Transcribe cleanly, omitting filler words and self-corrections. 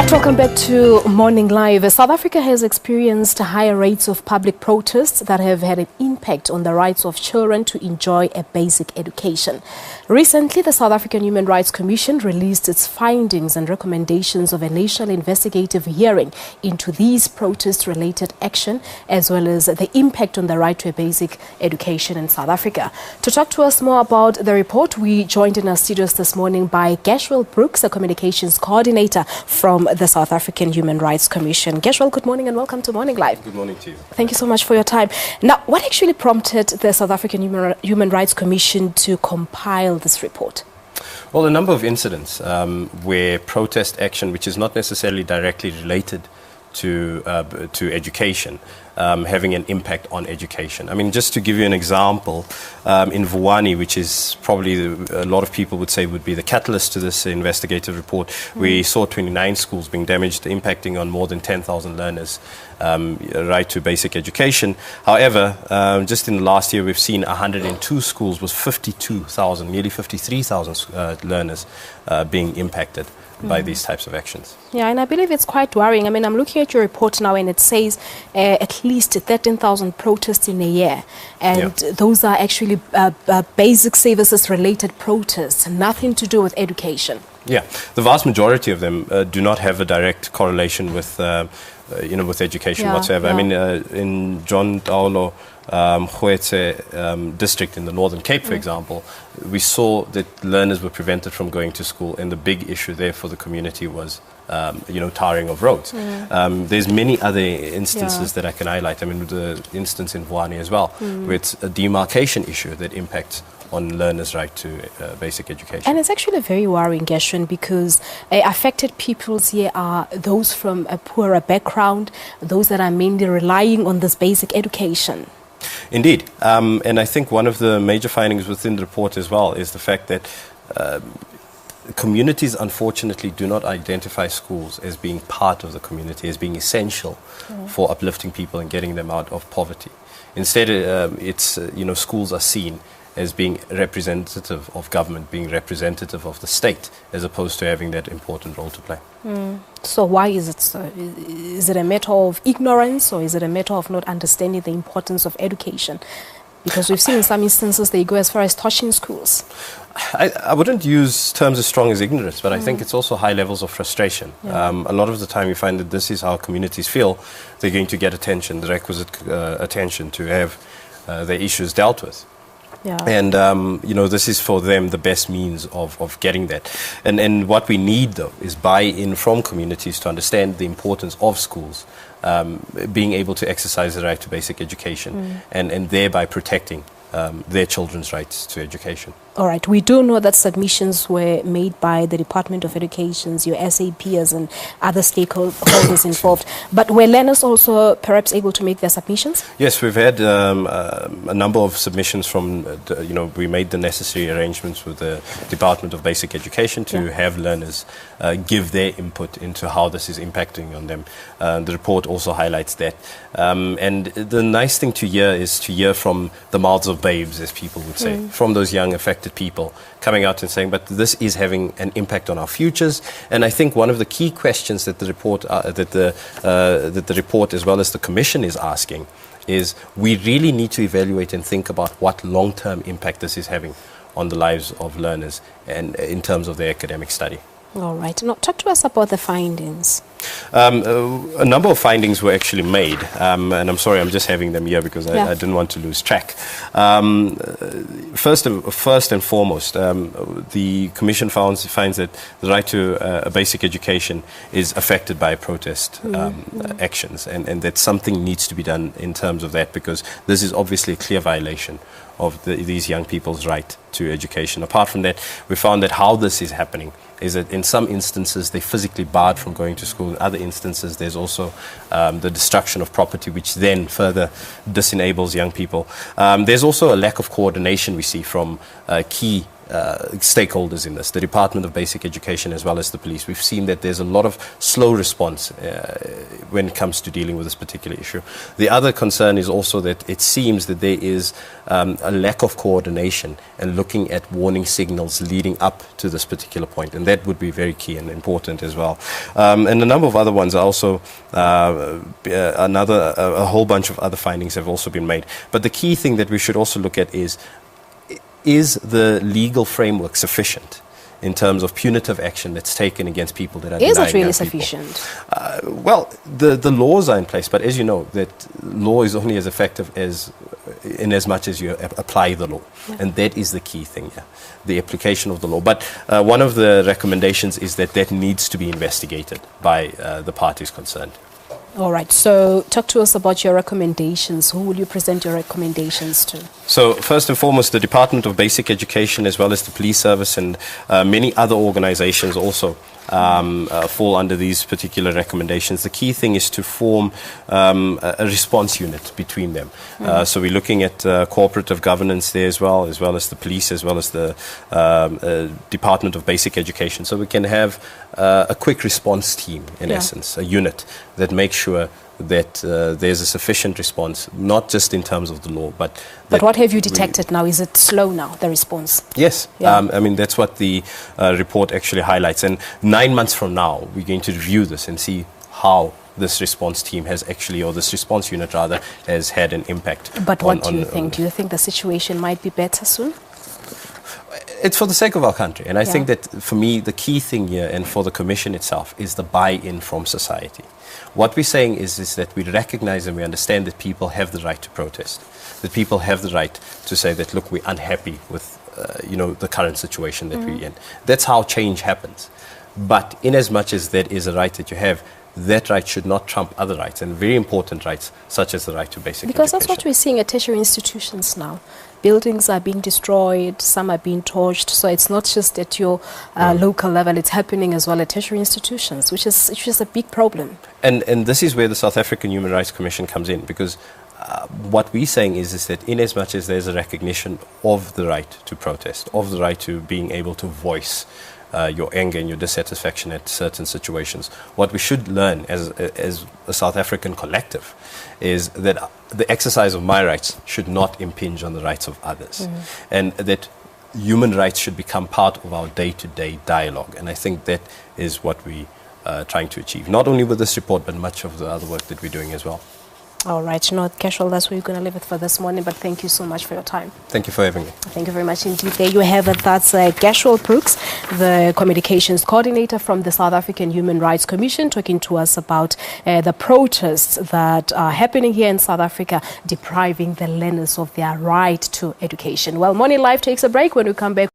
Right, welcome back to Morning Live. South Africa has experienced higher rates of public protests that have had an impact on the rights of children to enjoy a basic education. Recently, the South African Human Rights Commission released its findings and recommendations of a national investigative hearing into these protest-related action, as well as the impact on the right to a basic education in South Africa. To talk to us more about the report, we joined in our studios this morning by Gushwell Brooks, a communications coordinator from the South African Human Rights Commission. Gushwell, good morning and welcome to Morning Live. Good morning to you. Thank you so much for your time. Now, what actually prompted the South African Human Rights Commission to compile this report? Well, a number of incidents where protest action, which is not necessarily directly related to education, having an impact on education. I mean, just to give you an example, in Vuwani, which is probably a lot of people would say would be the catalyst to this investigative report, we saw 29 schools being damaged, impacting on more than 10,000 learners' right to basic education. However, just in the last year, we've seen 102 schools with 52,000, nearly 53,000 learners being impacted by these types of actions. Yeah, and I believe it's quite worrying. I mean, I'm looking at your report now and it says at least 13,000 protests in a year. And those are actually basic services related protests, nothing to do with education. Yeah, the vast majority of them do not have a direct correlation with, with education whatsoever. I mean, in John Taolo district in the Northern Cape, for example, we saw that learners were prevented from going to school, and the big issue there for the community was, tarring of roads. There's many other instances that I can highlight. I mean, the instance in Vuwani as well, where it's a demarcation issue that impacts on learners' right to basic education. And it's actually very worrying, Gershwin, because affected peoples here are those from a poorer background, those that are mainly relying on this basic education. Indeed. And I think one of the major findings within the report as well is the fact that communities, unfortunately, do not identify schools as being part of the community, as being essential for uplifting people and getting them out of poverty. Instead, schools are seen as being representative of government, being representative of the state, as opposed to having that important role to play. So why is it so? Is it a matter of ignorance, or is it a matter of not understanding the importance of education? Because we've seen in some instances they go as far as torching schools. I wouldn't use terms as strong as ignorance, but I think it's also high levels of frustration. A lot of the time you find that this is how communities feel they're going to get attention, the requisite attention to have their issues dealt with. And, this is for them the best means of getting that. And what we need, though, is buy-in from communities to understand the importance of schools being able to exercise the right to basic education and thereby protecting their children's rights to education. All right. We do know that submissions were made by the Department of Education's, your SAPs and other stakeholders involved. But were learners also perhaps able to make their submissions? Yes, we've had a number of submissions from, we made the necessary arrangements with the Department of Basic Education to have learners give their input into how this is impacting on them. The report also highlights that. And the nice thing to hear is to hear from the mouths of babes, as people would say, from those young affected people coming out and saying, but this is having an impact on our futures. And I think one of the key questions that the report, that the report as well as the Commission is asking is we really need to evaluate and think about what long-term impact this is having on the lives of learners and in terms of their academic study. All right. Now, talk to us about the findings. A number of findings were actually made, and I'm sorry, I'm just having them here because I didn't want to lose track. First and foremost, the Commission finds that the right to a basic education is affected by protest actions, and that something needs to be done in terms of that, because this is obviously a clear violation of these young people's right to education. Apart from that, we found that how this is happening is that in some instances they're physically barred from going to school. In other instances, there's also the destruction of property, which then further disenables young people. There's also a lack of coordination we see from key stakeholders in this, the Department of Basic Education as well as the police. We've seen that there's a lot of slow response when it comes to dealing with this particular issue. The other concern is also that it seems that there is a lack of coordination and looking at warning signals leading up to this particular point, and that would be very key and important as well. And a number of other ones are also a whole bunch of other findings have also been made. But the key thing that we should also look at is the legal framework sufficient in terms of punitive action that's taken against people that are denying young people? Is it really sufficient? Well, the laws are in place, but as you know, that law is only as effective in as much as you apply the law. Yeah. And that is the key thing here, the application of the law. But one of the recommendations is that needs to be investigated by the parties concerned. All right. So talk to us about your recommendations. Who will you present your recommendations to? So first and foremost, the Department of Basic Education as well as the police service and many other organizations also fall under these particular recommendations. The key thing is to form a response unit between them. So we're looking at cooperative governance there as well as the police, as well as the Department of Basic Education. So we can have a quick response team, in essence, a unit that makes sure that there's a sufficient response, not just in terms of the law, but what have you detected now? Is it slow now, the response? Yes. Yeah. I mean, that's what the report actually highlights. And 9 months from now, we're going to review this and see how this response team has actually, or this response unit rather, has had an impact. But what do you think? Do you think the situation might be better soon? It's for the sake of our country. And I think that, for me, the key thing here, and for the Commission itself, is the buy-in from society. What we're saying is that we recognize and we understand that people have the right to protest, that people have the right to say that, look, we're unhappy with the current situation that we're in. That's how change happens. But in as much as that is a right that you have, that right should not trump other rights, and very important rights, such as the right to basic education. Because that's what we're seeing at tertiary institutions now. Buildings are being destroyed, some are being torched, so it's not just at your local level, it's happening as well at tertiary institutions, which is a big problem. And this is where the South African Human Rights Commission comes in, because what we're saying is that in as much as there's a recognition of the right to protest, of the right to being able to voice your anger and your dissatisfaction at certain situations, what we should learn as a South African collective is that the exercise of my rights should not impinge on the rights of others, and that human rights should become part of our day-to-day dialogue. And I think that is what we are trying to achieve, not only with this report, but much of the other work that we're doing as well. All right, Gushwell, that's where we're going to leave it for this morning, but thank you so much for your time. Thank you for having me. Thank you very much indeed. There you have it. That's Gushwell Brooks, the Communications Coordinator from the South African Human Rights Commission, talking to us about the protests that are happening here in South Africa, depriving the learners of their right to education. Well, Morning Live takes a break. When we come back,